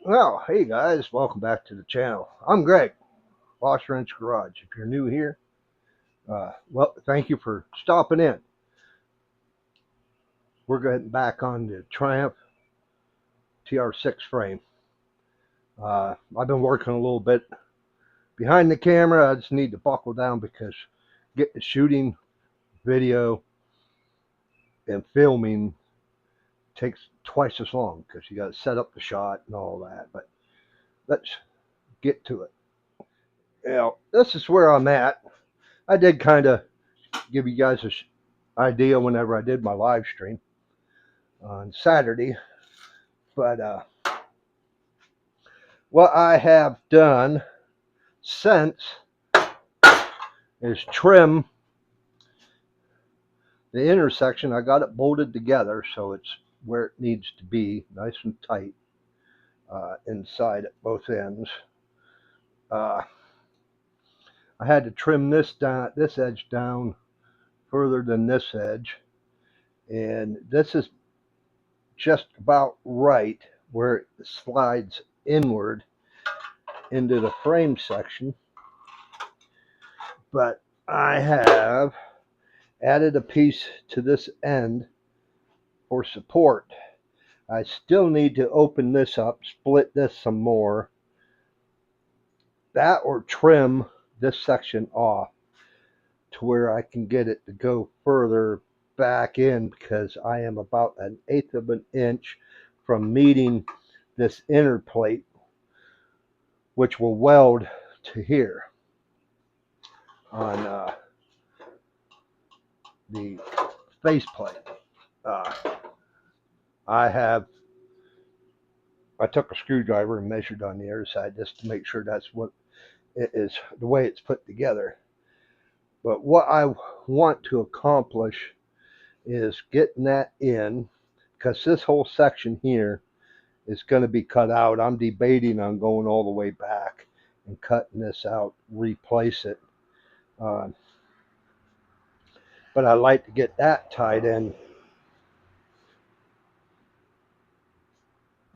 Well, hey guys, welcome back to the channel. I'm Greg, Lost Wrench Garage. If you're new here, well, thank you for stopping in. We're getting back on the Triumph TR6 frame. I've been working a little bit behind the camera. I just need to buckle down because getting shooting video and filming takes twice as long because you got to set up the shot and all that. But let's get to it. This is where I'm at. I did kind of give you guys an idea whenever I did my live stream on Saturday, but what I have done since is trim the intersection. I got it bolted together so it's where it needs to be, nice and tight inside at both ends. I had to trim this edge down further than this edge, and this is just about right where it slides inward into the frame section. But I have added a piece to this end for support. I still need to open this up, split this some more, that or trim this section off to where I can get it to go further back in, because I am about 1/8 of an inch from meeting this inner plate, which will weld to here on the faceplate. I took a screwdriver and measured on the other side just to make sure that's what it is, the way it's put together. But what I want to accomplish is getting that in, because this whole section here is going to be cut out. I'm debating on going all the way back and cutting this out, replace it. But I'd like to get that tied in,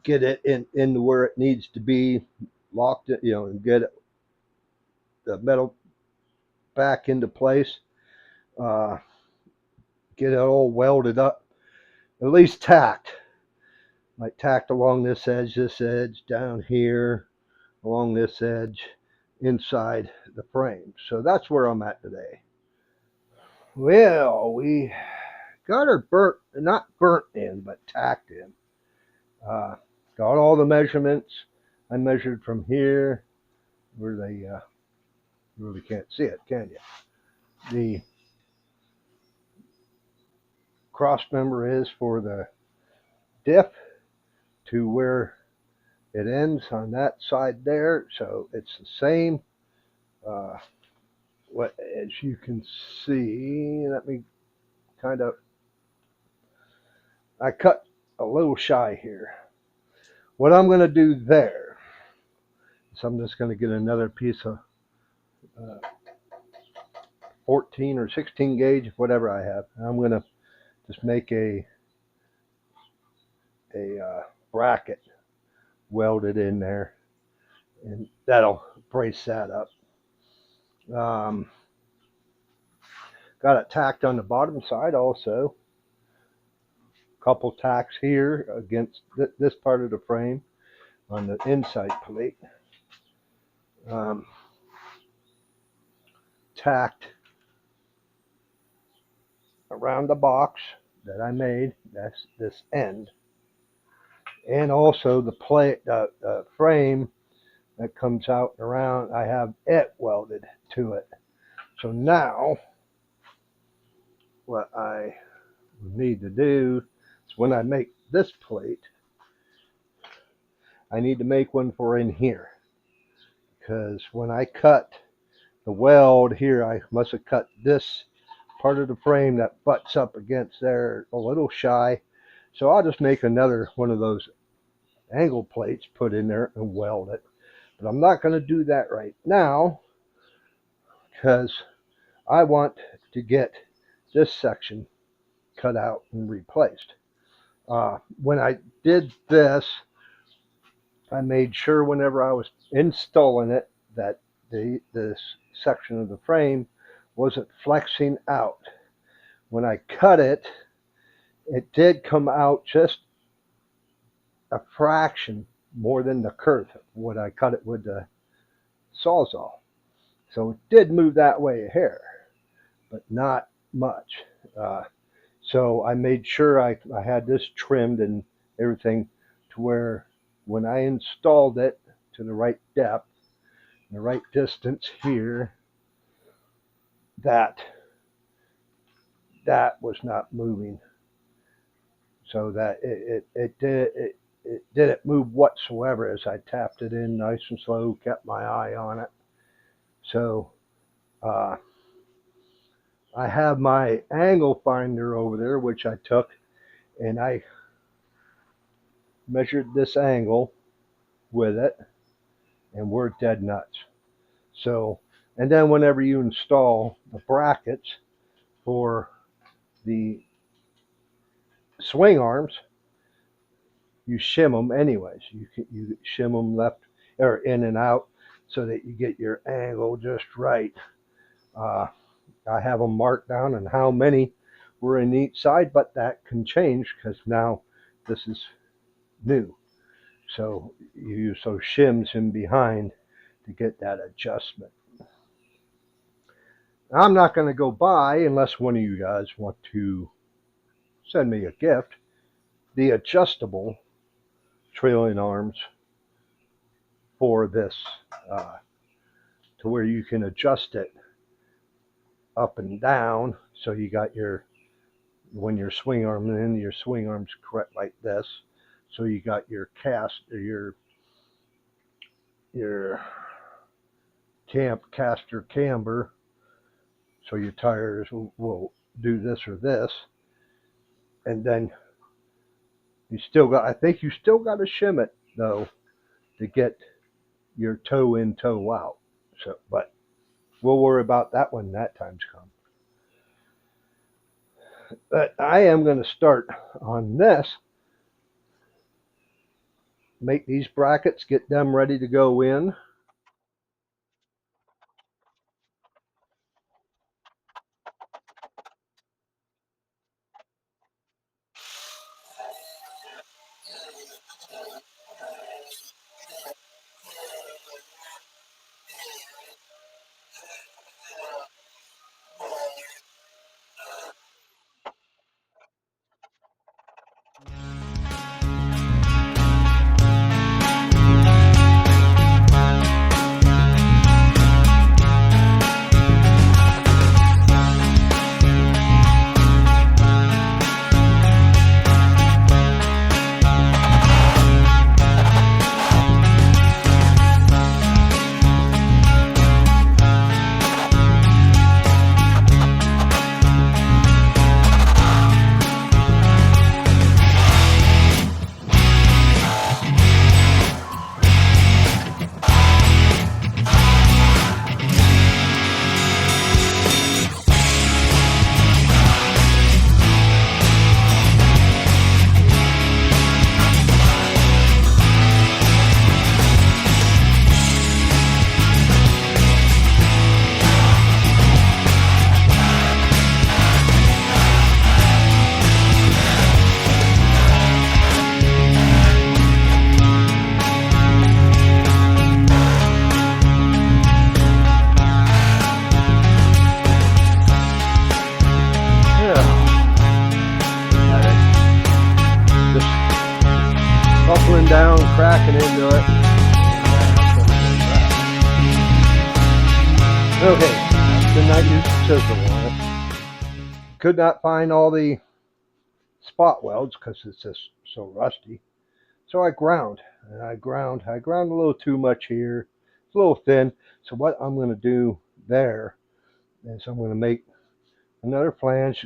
get it into where it needs to be, locked it, and get the metal back into place. Get it all welded up, at least tacked. Like tacked along this edge, down here, along this edge, inside the frame. So that's where I'm at today. Well, we got her not burnt in, but tacked in. Got all the measurements. I measured from here, where they you really can't see it, can you? The cross member is for the diff to where it ends on that side there, so it's the same. What, as you can see, let me I cut a little shy here. What I'm going to do there is I'm just going to get another piece of 14 or 16 gauge, whatever I have. I'm going to just make a bracket welded in there, and that'll brace that up. Got it tacked on the bottom side also. Couple tacks here against this part of the frame on the inside plate. Tacked around the box that I made. That's this end, and also the plate, the frame that comes out and around. I have it welded to it. So now, what I need to do is, when I make this plate, I need to make one for in here, because when I cut the weld here, I must have cut this part of the frame that butts up against there a little shy. So I'll just make another one of those angle plates, put in there and weld it. But I'm not going to do that right now, because I want to get this section cut out and replaced. When I did this, I made sure whenever I was installing it that this section of the frame wasn't flexing out. When I cut it, it did come out just a fraction more than the curve when I cut it with the Sawzall. So it did move that way a hair, but not much. So I made sure I had this trimmed and everything to where when I installed it to the right depth, the right distance here, that was not moving. So that it didn't move whatsoever as I tapped it in nice and slow, kept my eye on it. So I have my angle finder over there, which I took, and I measured this angle with it, and we're dead nuts. So, and then whenever you install the brackets for the swing arms, you shim them anyways. You shim them left or in and out so that you get your angle just right. I have them marked down and how many were in each side, but that can change because now this is new. So you use those shims in behind to get that adjustment. I'm not going to go buy, unless one of you guys want to send me a gift, the adjustable trailing arms for this to where you can adjust it up and down. So you got your, when your swing arm in, your swing arm's correct like this. So you got your cast or your caster camber. So your tires will do this or this. And then you still got, I think you still got to shim it though to get your toe in, toe out. So, but we'll worry about that when that time's come. But I am going to start on this, make these brackets, get them ready to go in. Buckling down, cracking into it. Okay, did not use the chisel on it. Could not find all the spot welds because it's just so rusty. So I ground, and I ground a little too much here. It's a little thin. So what I'm going to do there is I'm going to make another flange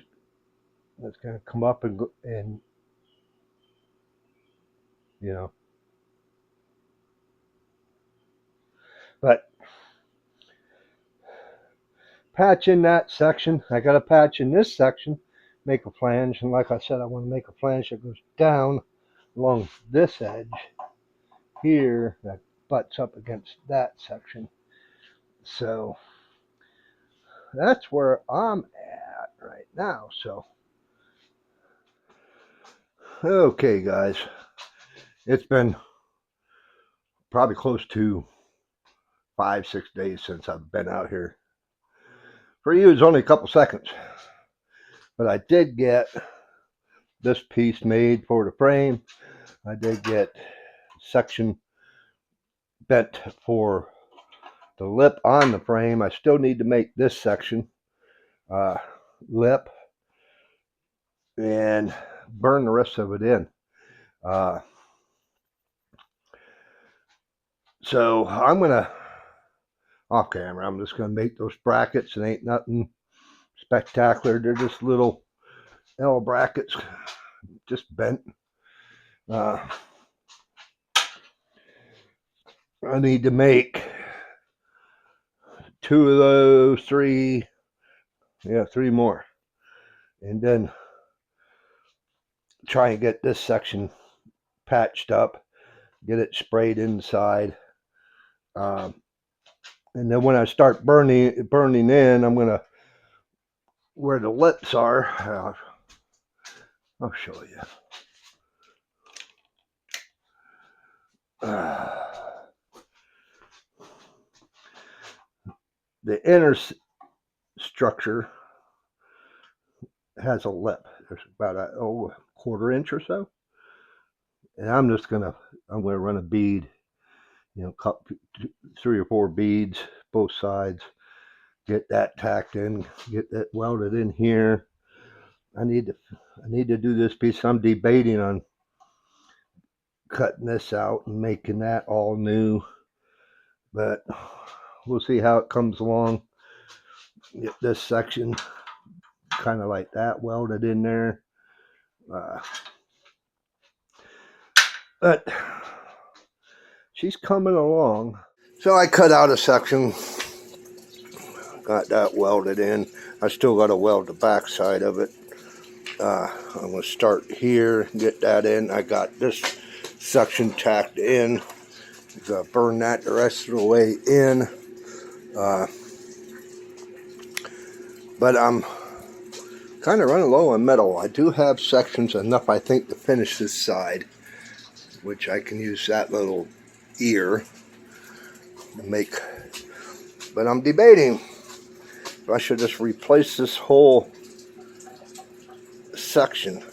that's going to come up and you know. But patch in that section. I got to patch in this section, make a flange, and like I said, I want to make a flange that goes down along this edge here that butts up against that section. So that's where I'm at right now. So, okay, guys, it's been probably close to 5-6 days since I've been out here. For you, it's only a couple seconds, but I did get this piece made for the frame. I did get section bent for the lip on the frame. I still need to make this section lip and burn the rest of it in. So I'm gonna, off camera, I'm just gonna make those brackets. It ain't nothing spectacular. They're just little L brackets, just bent. I need to make 2 of those, 3 more, and then try and get this section patched up, get it sprayed inside, and then when I start burning in, I'm gonna, where the lips are, I'll show you. The inner structure has a lip. There's about a quarter inch or so, and I'm gonna run a bead, cut 3 or 4 beads both sides, get that tacked in, get that welded in here. I need to do this piece. I'm debating on cutting this out and making that all new, but we'll see how it comes along. Get this section kind of like that welded in there, but she's coming along. So I cut out a section, got that welded in. I still got to weld the back side of it. I'm going to start here, get that in. I got this section tacked in. Gonna burn that the rest of the way in. But I'm kind of running low on metal. I do have sections enough, I think, to finish this side, which I can use that little ear to make. But I'm debating if I should just replace this whole section.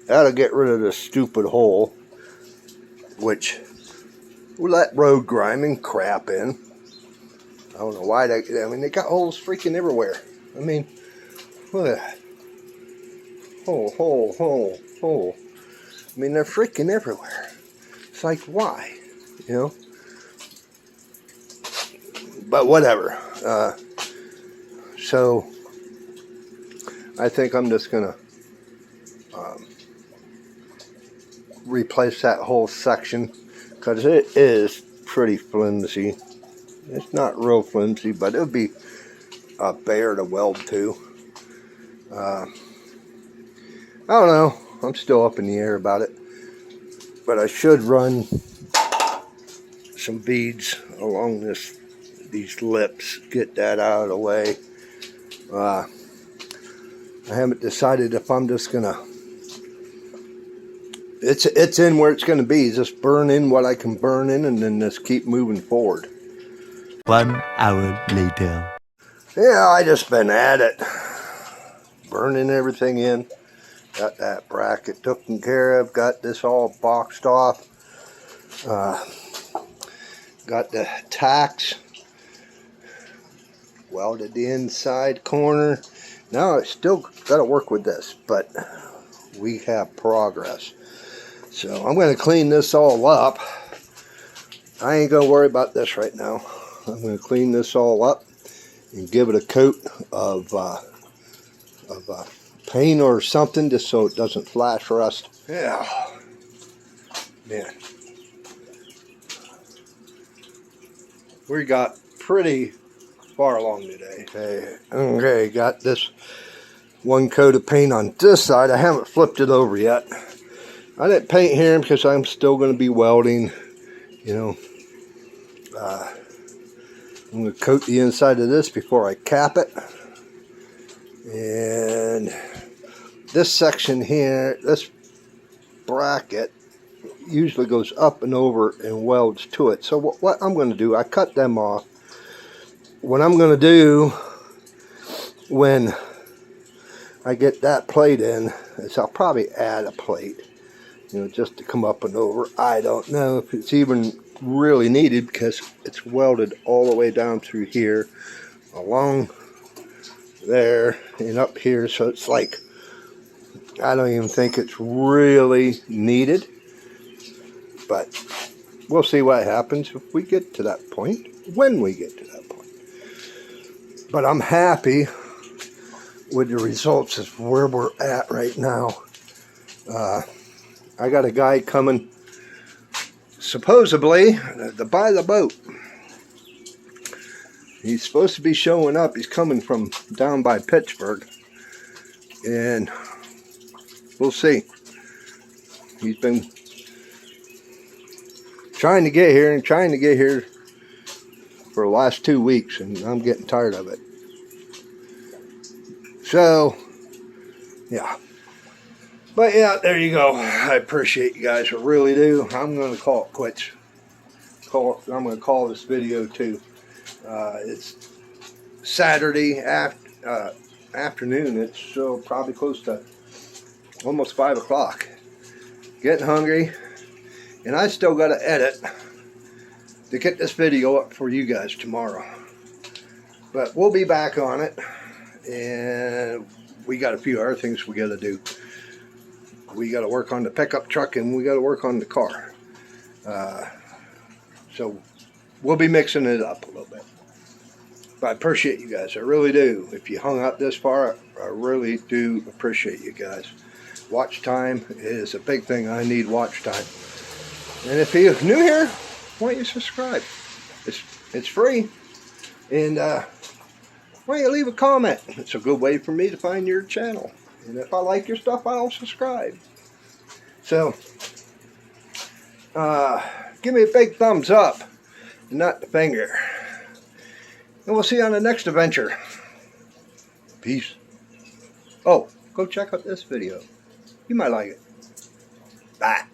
That'll get rid of this stupid hole, which will let road grime and crap in. I don't know why they got holes freaking everywhere. I mean, look at that. Hole. I mean, they're freaking everywhere. It's like, why? But whatever. So I think I'm just gonna replace that whole section, because it is pretty flimsy. It's not real flimsy, but it would be a bear to weld to. I don't know. I'm still up in the air about it. But I should run some beads along these lips, get that out of the way. I haven't decided if I'm just gonna, it's in where it's gonna be. Just burn in what I can burn in, and then just keep moving forward. 1 hour later. Yeah, I just been at it, burning everything in. Got that bracket taken care of. Got this all boxed off. Got the tacks welded the inside corner. Now I still got to work with this, but we have progress. So I'm going to clean this all up. I ain't going to worry about this right now. I'm going to clean this all up and give it a coat of paint or something, just so it doesn't flash rust. Yeah, man, we got pretty far along today. Okay, got this one coat of paint on this side. I haven't flipped it over yet. I didn't paint here because I'm still going to be welding You know, I'm going to coat the inside of this before I cap it. And this section here, this bracket usually goes up and over and welds to it. So what I'm going to do, I cut them off. What I'm going to do when I get that plate in is I'll probably add a plate, you know, just to come up and over. I don't know if it's even really needed because it's welded all the way down through here, along there and up here. So it's like, I don't even think it's really needed. But we'll see what happens if we get to that point, when we get to that point. But I'm happy with the results of where we're at right now. I got a guy coming supposedly to buy the boat. He's supposed to be showing up. He's coming from down by Pittsburgh. And we'll see. He's been trying to get here for the last 2 weeks, and I'm getting tired of it. So, yeah. But yeah, there you go. I appreciate you guys. I really do. I'm going to call it quits. I'm going to call this video too. It's Saturday afternoon. It's probably close to almost 5 o'clock. Getting hungry. And I still got to edit to get this video up for you guys tomorrow. But we'll be back on it. And we got a few other things we got to do. We got to work on the pickup truck and we got to work on the car. So we'll be mixing it up a little bit. But I appreciate you guys. I really do. If you hung out this far, I really do appreciate you guys. Watch time is a big thing. I need watch time. And if you're new here, why don't you subscribe? It's free. And why don't you leave a comment? It's a good way for me to find your channel. And if I like your stuff, I'll subscribe. So, give me a big thumbs up, and not the finger. And we'll see you on the next adventure. Peace. Oh, go check out this video. You might like it. Bye.